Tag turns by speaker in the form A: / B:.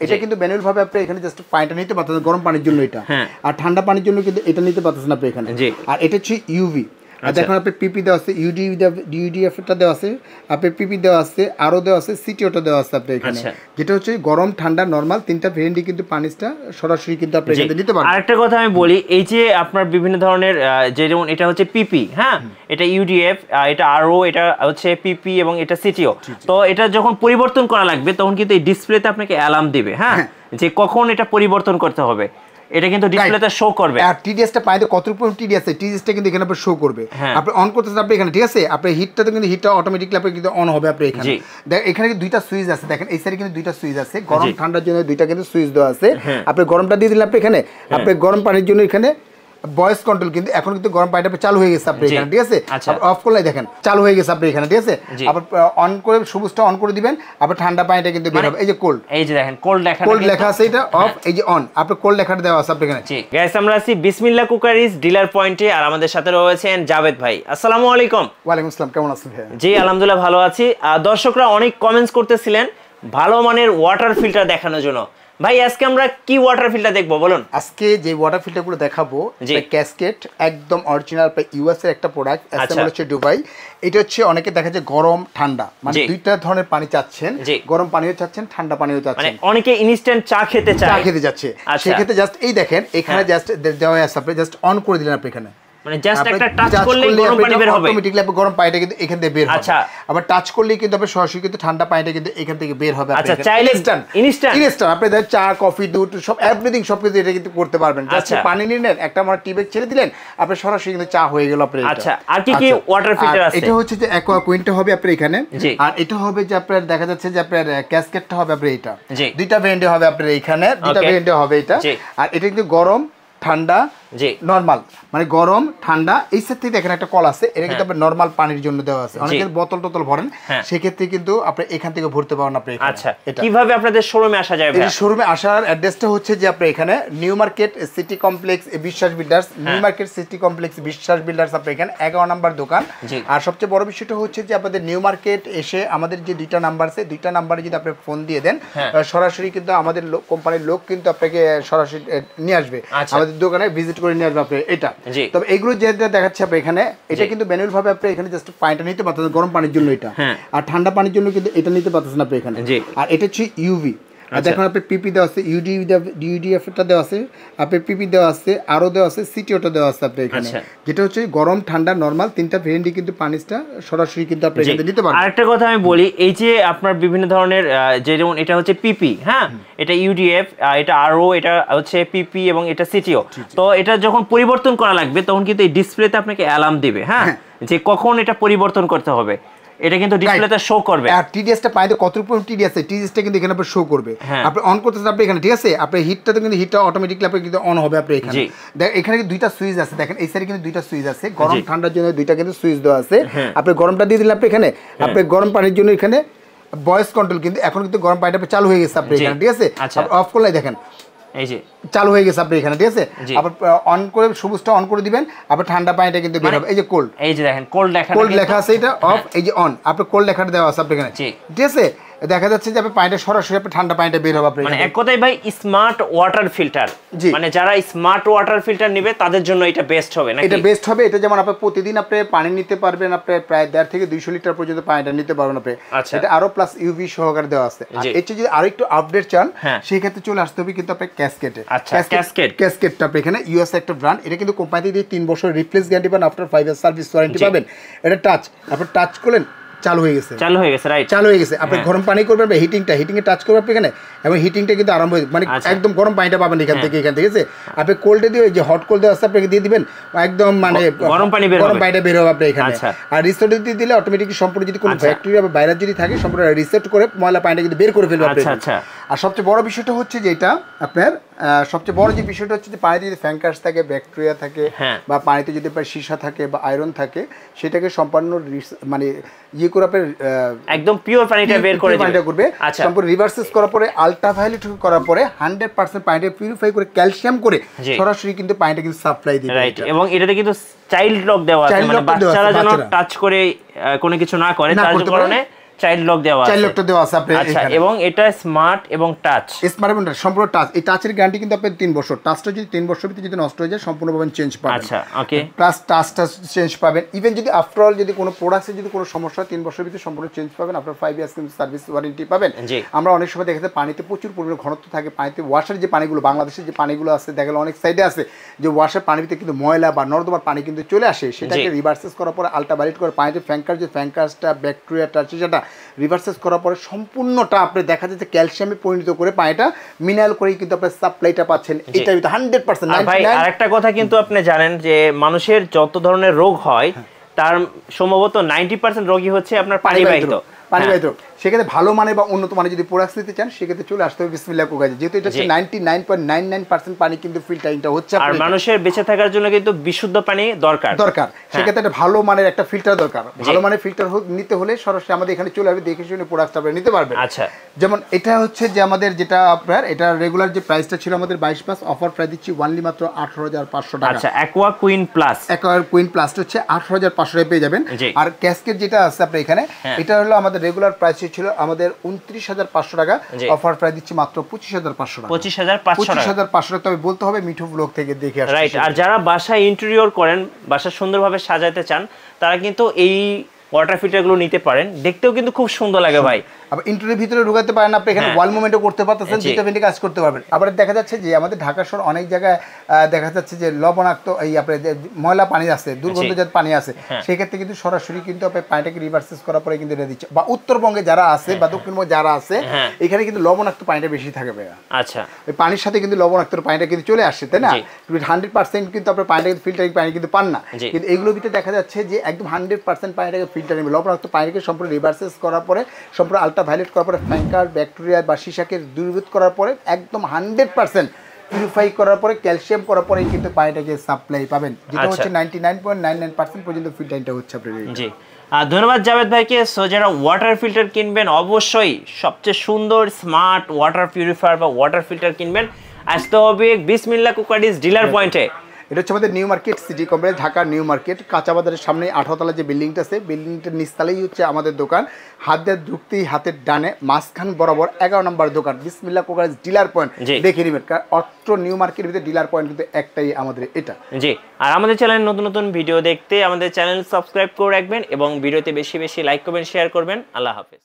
A: এটা কিন্তু ম্যানুয়াল ভাবে আপনি এখানে জাস্ট পানিটা নিতে পারতেছেন গরম পানির জন্য এটা, আর ঠান্ডা পানির জন্য কিন্তু এটা নিতে পারতেছেন আপনি এখানে। আর এটা হচ্ছে ইউভি, আর দেখুন আপনি পিপি দেওয়া আছে, ইউডিএফটা দেওয়া আছে, আপনার পিপি দেওয়া আছে, আরও দেওয়া আছে, সিটিওটা দেওয়া আছে আপনার এখানে, যেটা হচ্ছে গরম ঠান্ডা নরমাল তিনটা ভেরিয়েন্টই কিন্তু পানিটা সরাসরি কিন্তু আপনি এখানে দিতে পারবেন।
B: আরেকটা কথা আমি বলি, এই যে আপনার বিভিন্ন ধরনের যেমন এটা হচ্ছে পিপি, হ্যাঁ, এটা ইউডিএফ, এটা আরও, এটা হচ্ছে পিপি এবং এটা সিটিও, তো এটা যখন পরিবর্তন করা লাগবে তখন কিন্তু এই ডিসপ্লেতে আপনাকে অ্যালার্ম দিবে, হ্যাঁ, যে কখন এটা পরিবর্তন করতে হবে, এটা কিন্তু ডিসপ্লেতে শো করবে।
A: আর টিডিএসটা পাইতে কতটুকু টিডিএস আছে, টিডিএসটা কিন্তু এখানে আপনি শো করবে। আপনি অন করতেছেন আপনি এখানে, ঠিক আছে, আপনি হিটটাতে কিন্তু হিটটা অটোমেটিক্যালি আপনি কিন্তু অন হবে আপনি এখানে। দেখেন এখানে কিন্তু দুইটা সুইচ আছে, দেখেন এই সাইডে কিন্তু দুইটা সুইচ আছে, গরম ঠান্ডার জন্য দুইটা কিন্তু সুইচ দেওয়া আছে। আপনি গরমটা দিয়ে দিলেন আপনি এখানে, আপনি গরম পানির জন্য এখানে ভয়েস কন্ট্রোল, কিন্তু এখন কিন্তু গরম পানিটা চালু হয়ে গেছে আপনি এখানে, ঠিক আছে, অফ করলে দেখেন চালু হয়ে গেছে আপনি এখানে, ঠিক আছে, আবার অন করে সবুজটা অন করে দিবেন, আবার ঠান্ডা পানিটা কিন্তু বের হবে। এই যে কোল্ড,
B: এই যে দেখেন কোল্ড লেখা
A: আছে, এটা অফ, এই যে অন, আপনি কোল্ড লেখাটা দেওয়া আছে আপনি এখানে।
B: জি গাইস, আমরা আছি বিসমিল্লাহ কুকারিজ ডিলার পয়েন্টে, আর আমাদের সাথে রয়েছেন জাভেদ ভাই। আসসালামু আলাইকুম।
A: ওয়ালাইকুম আসসালাম, কেমন আছেন ভাই?
B: জি আলহামদুলিল্লাহ ভালো আছি। দর্শকরা অনেক কমেন্টস করতেছিলেন ভালো মানের ওয়াটার ফিল্টার দেখানোর জন্য। ভাই আজকে আমরা কি ওয়াটার ফিল্টার দেখবো বলুন?
A: আজকে যে ওয়াটার ফিল্টারগুলো দেখাবো, ক্যাসকেট, একদম অরিজিনাল ইউএস এর একটা প্রোডাক্ট, অ্যাসেম্বল হচ্ছে দুবাই। এটা হচ্ছে অনেকে দেখা যায় গরম ঠান্ডা, মানে দুইটা ধরনের পানি চাচ্ছেন, গরম পানিও চাচ্ছেন, ঠান্ডা পানিও চাচ্ছেন,
B: মানে অনেকে ইনস্ট্যান্ট চা খেতে
A: যাচ্ছে, সেক্ষেত্রে জাস্ট এই দেখেন এখানে জাস্ট দেওয়া আছে, আপনি জাস্ট অন করে দিলেন আপনি এখানে,
B: মানে জাস্ট একটা টাচ করলেই গরম পানি বের হবে,
A: অটোমেটিক্যালি আপনি গরম পানিটা কিন্তু এখান থেকে বের হবে। আচ্ছা, আবার টাচ করলেই কিন্তু আপনি সরাসরি কিন্তু ঠান্ডা পানিটা কিন্তু এখান থেকে বের হবে।
B: আচ্ছা, চাইলে ইনস্ট্যান্ট
A: আপনি চা, কফি, দুধ সব এভরিথিং সবকিছু এটা কিন্তু করতে পারবেন। জাস্ট পানি নিলেন, একটা আমার টিবেক ছেড়ে দিলেন, আপনি সরাসরি কিন্তু চা হয়ে গেল আপনার।
B: আচ্ছা, আর কি কি ওয়াটার ফিল্টার আছে?
A: এটা হচ্ছে যে অ্যাকোয়া কুইনটা হবে আপনার এখানে, আর এটা হবে যে আপনার দেখা যাচ্ছে যে আপনার ক্যাসকেটটা হবে আপনার, এটা দুইটা ভেরিয়েন্টে হবে আপনার এখানে, দুইটা ভেরিয়েন্টে হবে এটা। আর এটা কিন্তু গরম ঠান্ডা নরমাল, মানে গরম ঠান্ডা এই সেট থেকে দেখেন একটা কল আছে, এটা কিন্তু আপনার নরমাল পানির জন্য দেওয়া আছে। অনেকে বোতল টোতল ভরেন, সেক্ষেত্রে কিন্তু আপনি এখান থেকে ভরতে পারেন আপনি।
B: আচ্ছা, কিভাবে আপনাদের শোরুমে আসা যায়?
A: এই শোরুমে আসার অ্যাড্রেসটা হচ্ছে যে আপনি এখানে নিউ মার্কেট সিটি কমপ্লেক্স বিশ্বাস builders, new market city complex বিশ্বাস বিল্ডার্স আপনি এখানে 11 নম্বর দোকান। আর সবচেয়ে বড় বিষয়টা হচ্ছে যে আপনাদের নিউ মার্কেট এসে আমাদের যে দুইটা নাম্বার আছে, দুইটা নাম্বারে যদি আপনি ফোন দিয়ে দেন, সরাসরি কিন্তু আমাদের কোম্পানির লোক কিন্তু আপনাকে সরাসরি নিয়ে আসবে, আমাদের দোকানে ভিজিট করে নিয়ে আসবে আপনি এটা। তবে এইগুলো যেটা দেখাচ্ছে আপনি এখানে, এটা কিন্তু ম্যানুয়াল ভাবে আপনি এখানে জাস্ট পানিটা নিতে পারতেছেন গরম পানির জন্য এটা, আর ঠান্ডা পানির জন্য কিন্তু এটা নিতে পারতেছেন আপনি এখানে। আর এটা হচ্ছে ইউভি, আর দেখুন আপনি পিপি দেওয়া আছে, ইউডিএফটা দেওয়া আছে, আপনার পিপি দেওয়া আছে, আরও দেওয়া আছে, সিটিওটা দেওয়া আছে আপনি এখানে, যেটা হচ্ছে গরম ঠান্ডা নরমাল তিনটা ভেরিয়েন্টই কিন্তু পানিটা সরাসরি কিন্তু আপনি এখানে দিতে পারবেন।
B: আরেকটা কথা আমি বলি, এই যে আপনার বিভিন্ন ধরনের যেমন এটা হচ্ছে পিপি, হ্যাঁ, এটা ইউডিএফ, এটা আরও, এটা হচ্ছে পিপি এবং এটা সিটিও, তো এটা যখন পরিবর্তন করা লাগবে তখন কিন্তু এই ডিসপ্লেতে আপনাকে অ্যালার্ম দিবে, হ্যাঁ, যে কখন এটা পরিবর্তন করতে হবে, এটা কিন্তু ডিসপ্লেতে শো করবে।
A: আর টিডিএসটা পাইতে কতটুকু টিডিএস আছে, টিডিএসটা কিন্তু এখানে আপনি শো করবে। আপনি অন করতেছেন আপনি এখানে, ঠিক আছে, আপনি হিটটাতে কিন্তু হিটটা অটোমেটিক্যালি আপনি কিন্তু অন হবে আপনি এখানে। দেখেন এখানে কিন্তু দুইটা সুইচ আছে, দেখেন এই সাইডে কিন্তু দুইটা সুইচ আছে, গরম ঠান্ডার জন্য দুইটা কিন্তু সুইচ দেওয়া আছে। আপনি গরমটা দিয়ে দিলেন আপনি এখানে, আপনি গরম পানির জন্য এখানে ভয়েস কন্ট্রোল, কিন্তু এখন কিন্তু গরম পানিটা চালু হয়ে গেছে আপনি এখানে, ঠিক আছে, অফ করলে দেখেন
B: এই যে
A: চালু হয়ে গেছে আপনি এখানে, ঠিক আছে, আবার অন করে সবুজটা অন করে দিবেন, আবার ঠান্ডা পানিটা কিন্তু বের হবে। এই যে কোল্ড,
B: এই যে দেখেন কোল্ড
A: লেখা আছে, এটা অফ, এই যে অন, আপনি কোল্ড লেখাটা দেওয়া আছে আপনি এখানে, ঠিক আছে, দেখা যাচ্ছে যে আপনি পানিটা সরাসরি আপনি ঠান্ডা পানিটা বের হবে আপনি।
B: মানে এক কথায় ভাই স্মার্ট ওয়াটার ফিল্টার, মানে যারা স্মার্ট ওয়াটার ফিল্টার নেবে তাদের জন্য এটা বেস্ট হবে নাকি?
A: এটা বেস্ট হবে। এটা যেমন আপনি প্রতিদিন আপনি পানি নিতে পারবেন, আপনি প্রায় 1.5 থেকে 200 লিটার পর্যন্ত পানিটা নিতে পারবেন আপনি। এটা আরো প্লাস ইউভি সহকারে দেওয়া আছে। আর এর চেয়ে যদি আরো একটু আপডেট চান, সেই ক্ষেত্রে চলে আসতে হবে কিন্তু আপনি ক্যাসকেটে। ক্যাসকেটটা আপনি এখানে ইউএস একটা ব্র্যান্ড, এটা কিন্তু কোম্পানি দিয়ে 3 বছর রিপ্লেস গ্যারান্টি পাবেন, আফটার 5 ইয়ার সার্ভিস ওয়ারেন্টি পাবেন। এটা টাচ, আপনি টাচ করলেন চালু হয়ে গেছে, রাইট, চালু হয়ে গেছে। আপনি গরম পানি করবেন, হিটিংয়ে টাচ করবেন আপনি এখানে, এবং হিটিংটা কিন্তু আরম্ভ হয়ে, মানে একদম গরম পানিটা পাবেন এখান থেকে, ঠিক আছে। আপনি কোল্ডে দিয়ে যে হট কোল্ড দেওয়া আছে আপনাকে দিয়ে দিবেন, একদম মানে গরম পানিটা বের হবে আপনি এখানে। আর রিসেট দিয়ে দিলে অটোমেটিকলি সম্পূর্ণ যদি কোনো ব্যাকটেরিয়া বা ভাইরাস যদি থাকে সম্পূর্ণ রিসেট করে ময়লা পানিটা কিন্তু বের করে ফেলবে আপনি। আর সবচেয়ে বড় বিষয়টা হচ্ছে যে এটা আপনার সবচেয়ে বড় যে বিষয়টা হচ্ছে যে পানিতে যদি ফ্যাঙ্কাস থাকে, ব্যাকটেরিয়া থাকে, বা পানিতে যদি সীসা থাকে বা আয়রন থাকে, সেটাকে সম্পূর্ণ মানে ইয়ে করে আপনি
B: একদম পিওর পানিটা বের করে
A: করবে। সম্পূর্ণ রিভার্সেস করার পরে, আলট্রাভায়োলেট করার পরে 100% পানিটা পিউরিফাই করে ক্যালসিয়াম করে সরাসরি কিন্তু পানিটা কিন্তু সাপ্লাই দিবে,
B: রাইট। এবং এটাতে কিন্তু চাইল্ড লক দেওয়া আছে, মানে বাচ্চারা যেন টাচ করে কোনো কিছু না করে, তার কারণে চাইল্ড লক দেওয়া আছে,
A: চাইল্ড লকটা দেওয়া আছে আপনি
B: আচ্ছা, এবং এটা স্মার্ট এবং টাচ,
A: স্মার্ট এবং সম্পূর্ণ টাচ। এই টাচের গ্যারান্টি কিন্তু আপনি 3 বছর। টাচটা যদি 3 বছর ভিতরে যদি নষ্ট হয়ে যায় সম্পূর্ণভাবে চেঞ্জ পাবেন।
B: আচ্ছা, ওকে,
A: প্লাস টাচটা চেঞ্জ পাবেন। ইভেন যদি আফটার অল যদি কোনো প্রোডাক্টে যদি কোনো সমস্যা হয় 3 বছরের ভিতরে সম্পূর্ণ চেঞ্জ পাবেন। আপনার 5 ইয়ার্স কিন্তু সার্ভিস ওয়ারেন্টি পাবেন। আমরা অনেক সময় দেখা যায় পানিতে প্রচুর পরিমাণে ঘনত্ব থাকে, পানিতে ওয়াশের যে পানিগুলো বাংলাদেশের যে পানিগুলো আছে দেখা গেল অনেক সাইডে আছে যে ওয়াশের পানির ভিতরে কিন্তু ময়লা বা নর্দমার পানি কিন্তু চলে আসে, সেটাকে রিভার্সেস করার পরে আল্ট্রাভায়োলেট করে পানিতে ফ্যাঙ্কাসটা ব্যাকটেরিয়াটা সেটা রিভার্সেস করার পরে সম্পূর্ণটা আপনি দেখা যাচ্ছে ক্যালসিয়ামে পরিণত করে পানিটা মিনারেল করেই কিন্তু আপনি সাপ্লাইটা পাচ্ছেন। এটা 100%।
B: ভাই আরেকটা কথা কিন্তু আপনি জানেন যে মানুষের যত ধরনের রোগ হয় তার সম্ভবত 90% রোগী হচ্ছে আপনার পানিবাহিত।
A: সেক্ষেত্রে ভালো মানের বা উন্নত মানের যদি প্রোডাক্ট নিতে চান সেক্ষেত্রে চলে আসতে হবে বিসমিল্লাহ কোকাজে, যেহেতু এটা হচ্ছে 99.99% পানি কিন্তু ফিল্টারিংটা হচ্ছে।
B: আর মানুষের বেঁচে থাকার জন্য কিন্তু বিশুদ্ধ পানি দরকার।
A: সেক্ষেত্রে একটা ভালো মানের একটা ফিল্টার দরকার। ভালো মানের ফিল্টার নিতে হলে সরাসরি আমাদের এখানে চলে আসবে, দেখে শুনে প্রোডাক্ট আপনি নিতে পারবেন।
B: আচ্ছা,
A: যেমন এটা হচ্ছে যে আমাদের যেটা আপনার এটা রেগুলার যে প্রাইসটা ছিল আমাদের 22 অফার প্রাইস দিচ্ছি ওয়ানলি মাত্র 18,500 টাকা।
B: আচ্ছা, অ্যাকোয়া কুইন প্লাস
A: হচ্ছে 18,500 টাকায় পেয়ে যাবেন। আর ক্যাসকেট যেটা আছে আপনার এখানে এটা হলো আমাদের রেগুলার প্রাইস ছিল আমাদের 29,500 টাকা, অফার প্রাইস দিচ্ছি মাত্র 25,500 টাকা। 25,500 টাকা। তবে বলতে হবে মিঠু ব্লগ থেকে দেখে আসছে,
B: রাইট। আর যারা বাসায় ইন্টেরিয়র করেন, বাসা সুন্দরভাবে সাজাতে চান, তারা কিন্তু এই ওয়াটার ফিল্টারগুলো নিতে পারেন, দেখতেও কিন্তু খুব সুন্দর লাগে ভাই।
A: আবার ইন্টেরিয়র ভিতরে ঢুকাতে পারেন আপনি, এখানে ওয়াল মুভমেন্টও করতে পারতেছেন, যেটা ভেন্টে কাজ করতে পারবেন। আবার দেখা যাচ্ছে যে আমাদের ঢাকা শহর অনেক জায়গায় দেখা যাচ্ছে যে লবণাক্ত এই আপনার ময়লা পানি আছে, দুর্গন্ধজাত পানি আছে, সেই ক্ষেত্রে কিন্তু সরাসরি কিন্তু আপনি পানিটাকে রিভার্সেস করার পরে কিন্তু এটা দিচ্ছে। বা উত্তরবঙ্গে যারা আছে বা দক্ষিণবঙ্গে যারা আছে এখানে কিন্তু লবণাক্ত পানিটা বেশি থাকে ভাইয়া।
B: আচ্ছা,
A: ওই পানির সাথে কিন্তু লবণাক্ত পানিটা কিন্তু চলে আসছে, তাই না? 100% কিন্তু আপনার পানিটা ফিল্টারিং পানি কিন্তু পান না, কিন্তু এগুলোর ভিতরে দেখা যাচ্ছে যে একদম 100% পানিটাকে ফিল্টারিং লবণাক্ত পানিকে সম্পূর্ণ রিভার্সেস করার পরে সম্পূর্ণ আল্ট্রাভায়োলেট করার পরে ফ্যাঙ্কার ব্যাকটেরিয়া বা সীসাকে দূরীভূত করার পরে একদম 100% পিউরিফাই করার পরে ক্যালসিয়াম করার পরে কিন্তু পানিটাকে সাপ্লাই পাবেন, যেটা হচ্ছে 99.99% পর্যন্ত ফিল্টারিংটা হচ্ছে আপনার।
B: জি, ধন্যবাদ জাভেদ ভাইকে। সো যারা ওয়াটার ফিল্টার কিনবেন অবশ্যই সবচেয়ে সুন্দর স্মার্ট ওয়াটার পিউরিফায়ার বা ওয়াটার ফিল্টার কিনবেন, আসতে হবে বিসমিল্লাহ কুকারিজ ডিলার পয়েন্টে।
A: এটা হচ্ছে আমাদের new market city complex, Dhaka new market, কাঁচা বাজারের সামনে 18 তলা যে বিল্ডিংটা আছে, বিল্ডিংটার নিচতলাই হচ্ছে আমাদের দোকান। হাত দিয়ে ঢুকতেই হাতের ডানে মাঝখান বরাবর 11 নম্বর দোকান বিসমিল্লাহ কুকারিজ ডিলার পয়েন্ট, দেখে নেবেন। কারণ অত্র নিউ মার্কেটের ভিতরে ডিলার পয়েন্ট কিন্তু একটাই আমাদের এটা।
B: জি, আর আমাদের চ্যানেলে নতুন নতুন ভিডিও দেখতে আমাদের চ্যানেল সাবস্ক্রাইব করে রাখবেন এবং ভিডিওতে বেশি বেশি লাইক করবেন, শেয়ার করবেন। আল্লাহ হাফেজ।